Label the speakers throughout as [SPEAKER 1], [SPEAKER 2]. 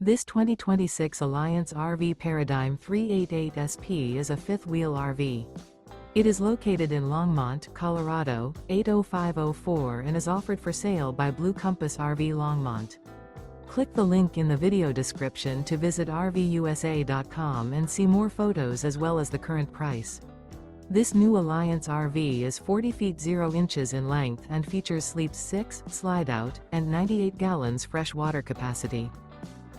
[SPEAKER 1] This 2026 Alliance RV Paradigm 388 SP is a fifth-wheel RV. It is located in Longmont, Colorado, 80504 and is offered for sale by Blue Compass RV Longmont. Click the link in the video description to visit RVUSA.com and see more photos as well as the current price. This new Alliance RV is 40 feet 0 inches in length and features sleeps 6, slide-out, and 98 gallons fresh water capacity.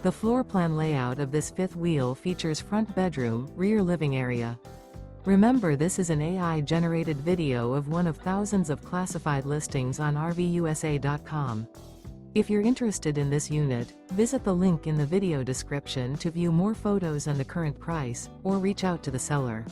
[SPEAKER 1] The floor plan layout of this fifth wheel features front bedroom, rear living area. Remember, this is an AI-generated video of one of thousands of classified listings on RVUSA.com. If you're interested in this unit, visit the link in the video description to view more photos and the current price, or reach out to the seller.